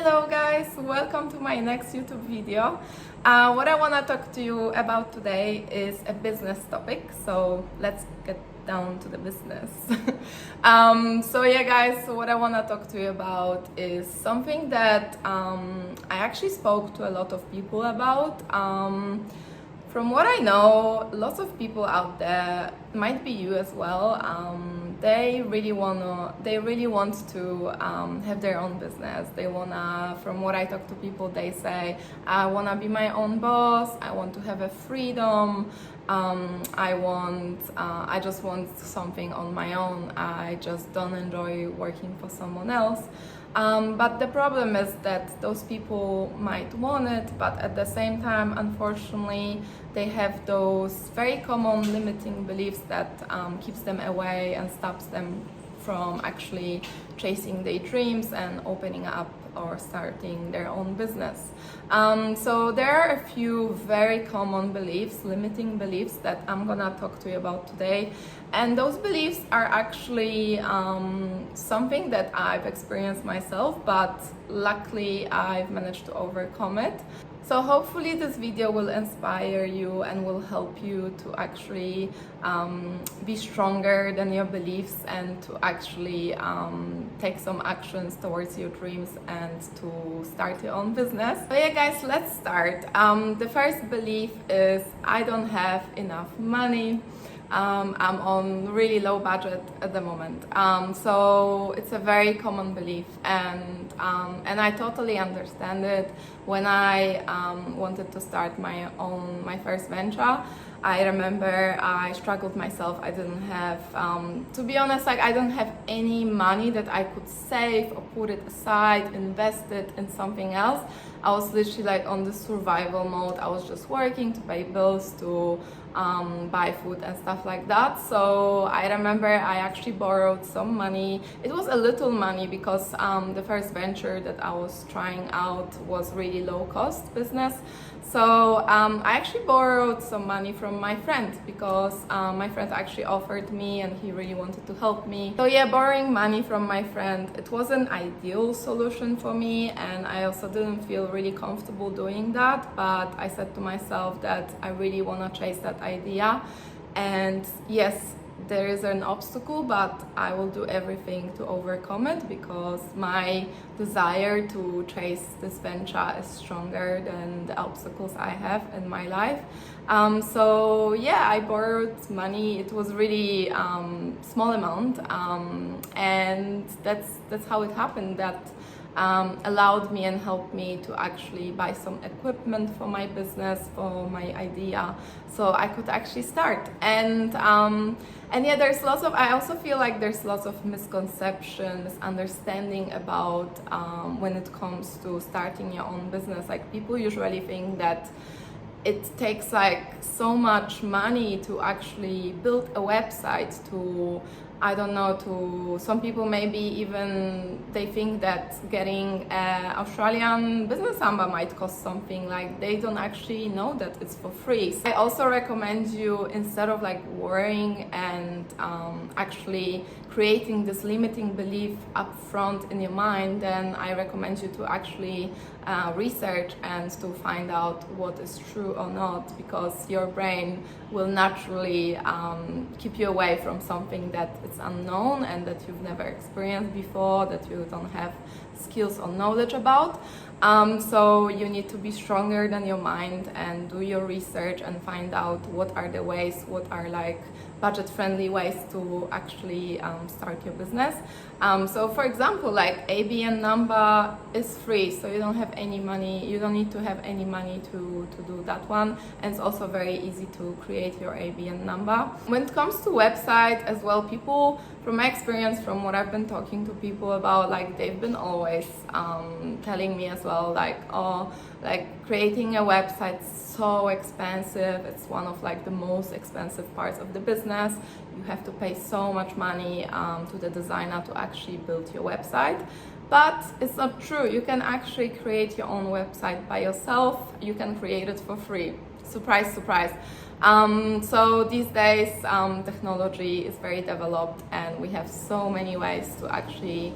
Hello guys, welcome to my next YouTube video. What I want to talk to you about today is a business topic, so let's get down to the business. So yeah guys, so what I want to talk to you about is something that I actually spoke to a lot of people about. From what I know, lots of people out there, might be you as well, they really want to have their own business. They wanna, from what I talk to people, they say, I wanna be my own boss, I want to have a freedom, I just want something on my own, I just don't enjoy working for someone else. But the problem is that those people might want it, but at the same time, unfortunately, they have those very common limiting beliefs that keeps them away and stops them from actually chasing their dreams and opening up or starting their own business. So there are a few very common beliefs, limiting beliefs that I'm gonna talk to you about today. And those beliefs are actually something that I've experienced myself, but luckily I've managed to overcome it. So hopefully this video will inspire you and will help you to actually be stronger than your beliefs and to actually take some actions towards your dreams and to start your own business. So yeah guys, let's start. The first belief is I don't have enough money. I'm on really low budget at the moment. So it's a very common belief, and I totally understand it. When I wanted to start my first venture, I remember I struggled myself. I didn't have, to be honest, like I don't have any money that I could save or put it aside, invest it in something else. I was literally like on the survival mode. I was just working to pay bills, to buy food and stuff like that. So I remember I actually borrowed some money. It was a little money because the first venture that I was trying out was really low cost business. So I actually borrowed some money from my friend because my friend actually offered me and he really wanted to help me. So yeah, borrowing money from my friend, it was an ideal solution for me, and I also didn't feel really comfortable doing that, but I said to myself that I really want to chase that idea. And yes, there is an obstacle, but I will do everything to overcome it because my desire to chase this venture is stronger than the obstacles I have in my life. So yeah, I borrowed money. It was really small amount, and that's how it happened. That allowed me and helped me to actually buy some equipment for my business, for my idea, so I could actually start. And yeah, I also feel like there's lots of misconception, misunderstanding about when it comes to starting your own business. Like people usually think that it takes like so much money to actually build a website, to I don't know, to some people maybe even they think that getting an Australian business number might cost something, like they don't actually know that it's for free. I also recommend you, instead of like worrying and actually creating this limiting belief up front in your mind, then I recommend you to actually research and to find out what is true or not, because your brain will naturally keep you away from something that it's unknown and that you've never experienced before, that you don't have skills or knowledge about. So you need to be stronger than your mind and do your research and find out what are the ways, what are like budget-friendly ways to actually start your business. So for example, like ABN number is free, so you don't have any money, you don't need to have any money to do that one, and it's also very easy to create your ABN number. When it comes to website as well, people, from my experience, from what I've been talking to people about, like they've been always telling me as well, like, oh, like creating a website is so expensive, it's one of like the most expensive parts of the business. You have to pay so much money to the designer to actually build your website. But it's not true. You can actually create your own website by yourself. You can create it for free. Surprise, surprise. So these days technology is very developed and we have so many ways to actually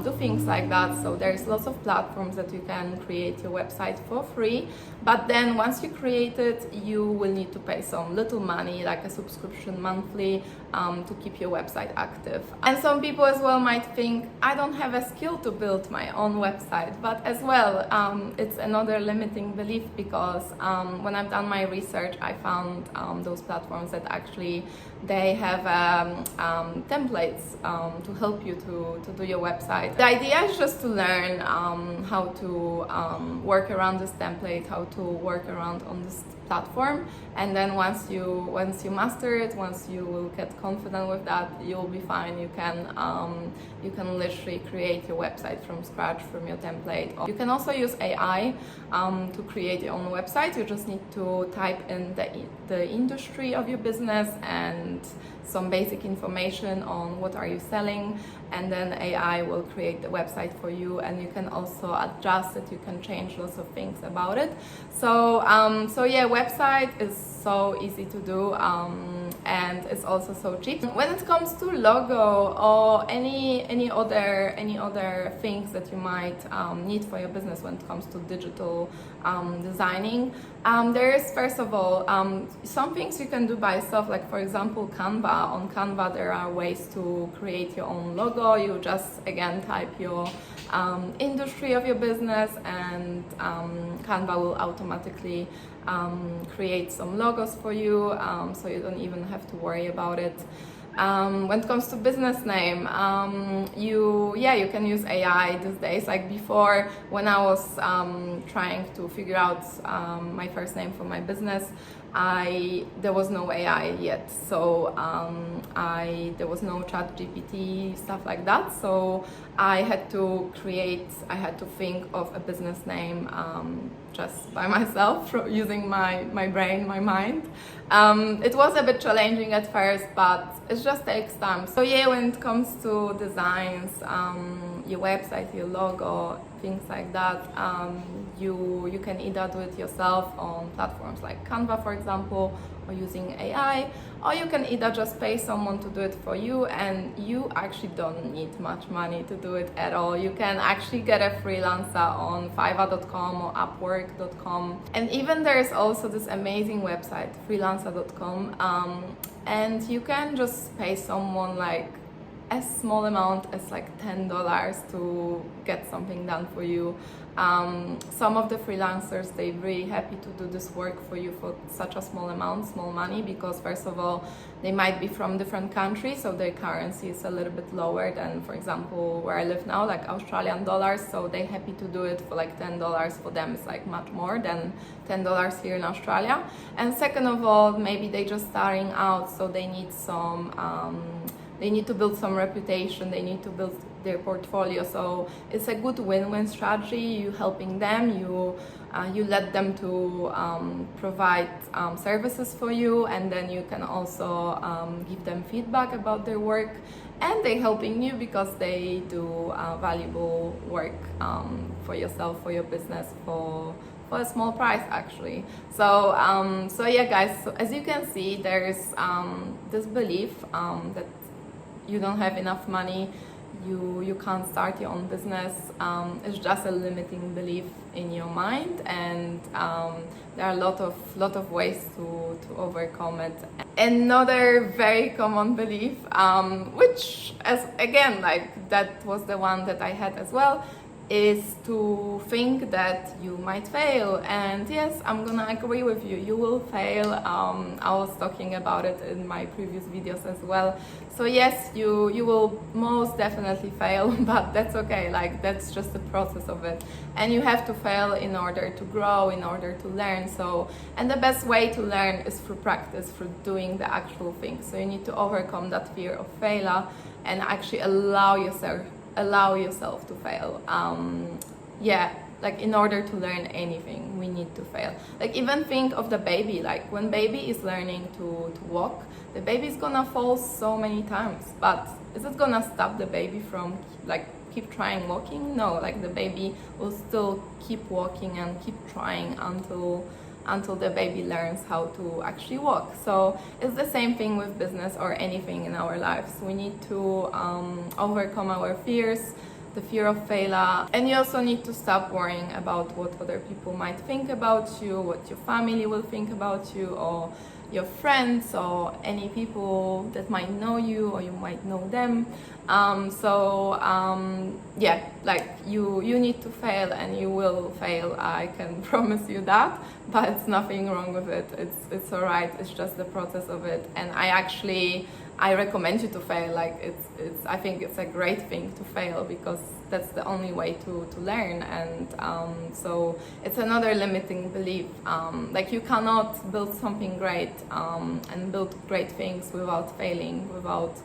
do things like that. So there's lots of platforms that you can create your website for free, but then once you create it, you will need to pay some little money, like a subscription monthly, to keep your website active. And some people as well might think, I don't have a skill to build my own website, but as well, it's another limiting belief, because when I've done my research, I found those platforms that actually they have templates to help you to do your website. The idea is just to learn how to work around this template, how to work around on this platform, and then once you master it, once you will get confident with that, you'll be fine. You can literally create your website from scratch from your template. You can also use AI to create your own website. You just need to type in the industry of your business and some basic information on what are you selling, and then AI will create the website for you, and you can also adjust it. You can change lots of things about it. So yeah, website is so easy to do, and it's also so cheap. When it comes to logo or any other things that you might need for your business when it comes to digital designing, there is, first of all, some things you can do by yourself, like for example Canva. On Canva there are ways to create your own logo. You just again type your industry of your business, and Canva will automatically create some logos for you, so you don't even have to worry about it. When it comes to business name, you can use AI these days. Like before, when I was trying to figure out my first name for my business, there was no AI yet, so there was no ChatGPT, stuff like that. So I had to think of a business name just by myself, using my brain, my mind. It was a bit challenging at first, but it just takes time. So yeah, when it comes to designs, your website, your logo, things like that, you can either do it yourself on platforms like Canva, for example, or using AI, or you can either just pay someone to do it for you, and you actually don't need much money to do it at all. You can actually get a freelancer on Fiverr.com or Upwork.com, and even there's also this amazing website, freelancer.com, and you can just pay someone like a small amount as like $10 to get something done for you. Some of the freelancers, they're really happy to do this work for you for such a small amount, small money, because first of all, they might be from different countries, so their currency is a little bit lower than, for example, where I live now, like Australian dollars, so they're happy to do it for like $10. For them, it's like much more than $10 here in Australia. And second of all, maybe they're just starting out, so they need they need to build some reputation, they need to build their portfolio. So it's a good win-win strategy. You helping them, you let them to provide services for you, and then you can also give them feedback about their work, and they're helping you because they do valuable work for yourself, for your business, for a small price actually. So yeah guys, so as you can see, there's this belief that you don't have enough money, you can't start your own business. It's just a limiting belief in your mind, and there are a lot of ways to overcome it. Another very common belief, which as again, like that was the one that I had as well, is to think that you might fail. And yes, I'm gonna agree with you, you will fail. I was talking about it in my previous videos as well. So yes, you will most definitely fail, but that's okay, like that's just the process of it. And you have to fail in order to grow, in order to learn. So, and the best way to learn is through practice, through doing the actual thing. So you need to overcome that fear of failure and actually allow yourself to fail. Yeah, like in order to learn anything, we need to fail. Like even think of the baby, like when baby is learning to walk, the baby is gonna fall so many times, but is it gonna stop the baby from like keep trying walking? No, like the baby will still keep walking and keep trying until the baby learns how to actually walk. So it's the same thing with business or anything in our lives. We need to overcome our fears, the fear of failure. And you also need to stop worrying about what other people might think about you, what your family will think about you, or your friends, or any people that might know you or you might know them. Yeah, like you need to fail, and you will fail, I can promise you that, but it's nothing wrong with it. It's alright. It's just the process of it. And I recommend you to fail. Like I think it's a great thing to fail, because that's the only way to learn. And so it's another limiting belief. Like you cannot build something great and build great things without failing, without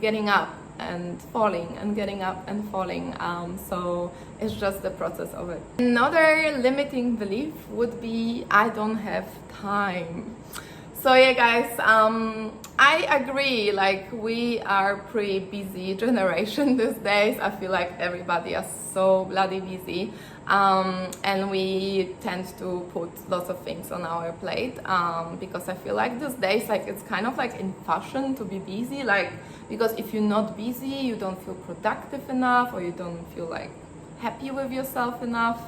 getting up and falling and getting up and falling. So it's just the process of it. Another limiting belief would be, I don't have time. So yeah, guys, I agree, like we are pretty busy generation these days. I feel like everybody is so bloody busy, and we tend to put lots of things on our plate, because I feel like these days, like it's kind of like in fashion to be busy, like, because if you're not busy, you don't feel productive enough, or you don't feel like happy with yourself enough.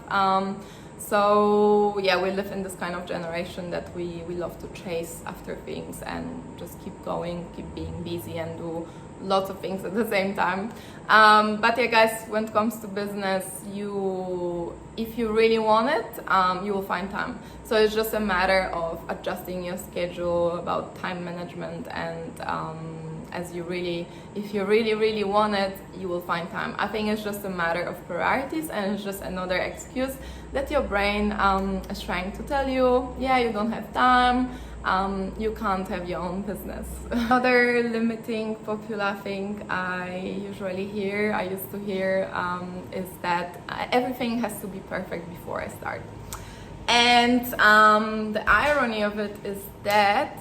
So yeah, we live in this kind of generation that we love to chase after things and just keep going, keep being busy, and do lots of things at the same time. But yeah, guys, when it comes to business, if you really want it, you will find time. So it's just a matter of adjusting your schedule, about time management, and if you really want it, you will find time. I think it's just a matter of priorities, and it's just another excuse that your brain is trying to tell you, yeah, you don't have time, you can't have your own business. Another limiting popular thing I used to hear, is that everything has to be perfect before I start. And the irony of it is that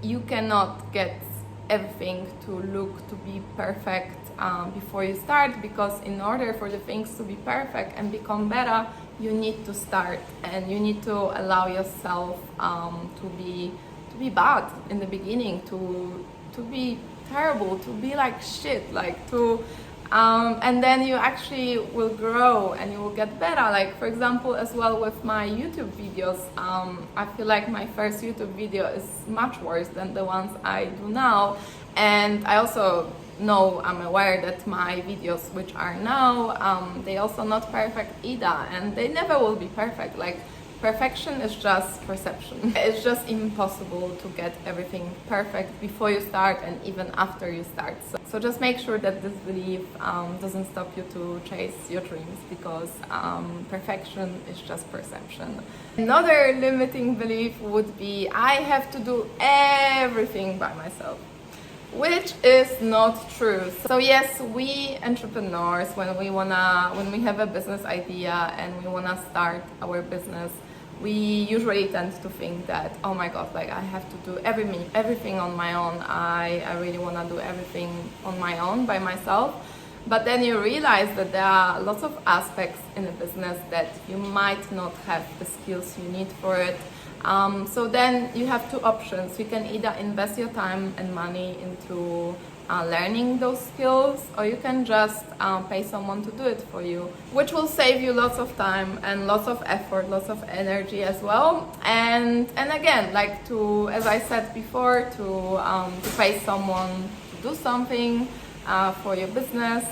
you cannot get everything to be perfect before you start, because in order for the things to be perfect and become better, you need to start, and you need to allow yourself to be bad in the beginning, to be terrible, to be like shit, like and then you actually will grow and you will get better. Like, for example, as well with my YouTube videos, I feel like my first YouTube video is much worse than the ones I do now. And I also know, I'm aware that my videos which are now, they also not perfect either, and they never will be perfect. Like, perfection is just perception. It's just impossible to get everything perfect before you start and even after you start. So just make sure that this belief doesn't stop you to chase your dreams, because perfection is just perception. Another limiting belief would be, I have to do everything by myself, which is not true. So yes, we entrepreneurs, when we have a business idea and we wanna start our business, we usually tend to think that, oh my god, like I have to do everything on my own. I really wanna do everything on my own by myself. But then you realize that there are lots of aspects in a business that you might not have the skills you need for it. So then you have two options. You can either invest your time and money into learning those skills, or you can just pay someone to do it for you, which will save you lots of time and lots of effort, lots of energy as well. And again, like, as I said before, to pay someone to do something for your business,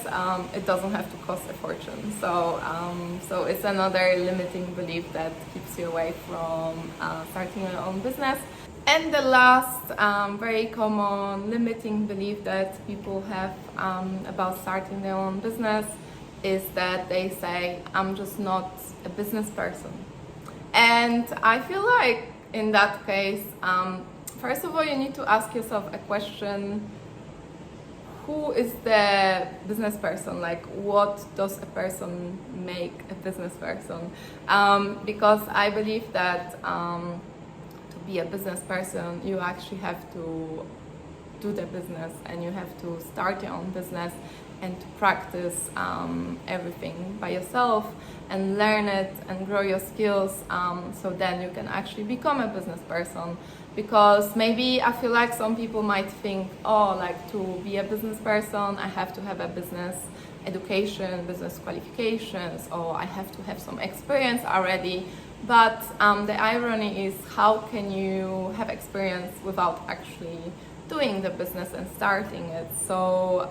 it doesn't have to cost a fortune. So it's another limiting belief that keeps you away from starting your own business. And the last very common limiting belief that people have about starting their own business is that they say, I'm just not a business person. And I feel like in that case, first of all, you need to ask yourself a question: who is the business person? Like, what does a person make a business person? Because I believe that to be a business person, you actually have to do the business, and you have to start your own business and to practice everything by yourself and learn it and grow your skills, so then you can actually become a business person. Because maybe I feel like some people might think, oh, like, to be a business person, I have to have a business education, business qualifications, or I have to have some experience already. But the irony is, how can you have experience without actually doing the business and starting it? So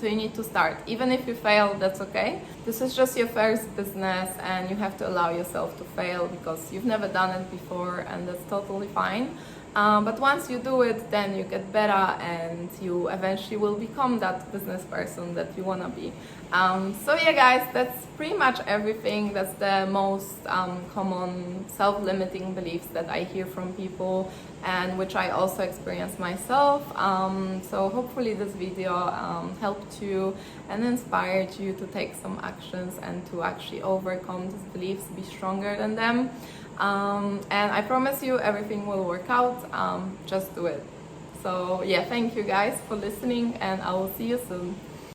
you need to start. Even if you fail, that's okay. This is just your first business, and you have to allow yourself to fail because you've never done it before, and that's totally fine. But once you do it, then you get better, and you eventually will become that business person that you want to be. So yeah, guys, that's pretty much everything. That's the most common self-limiting beliefs that I hear from people, and which I also experience myself. So hopefully this video helped you and inspired you to take some actions and to actually overcome these beliefs, be stronger than them. And I promise you everything will work out. Just do it. So yeah, thank you guys for listening, and I will see you soon.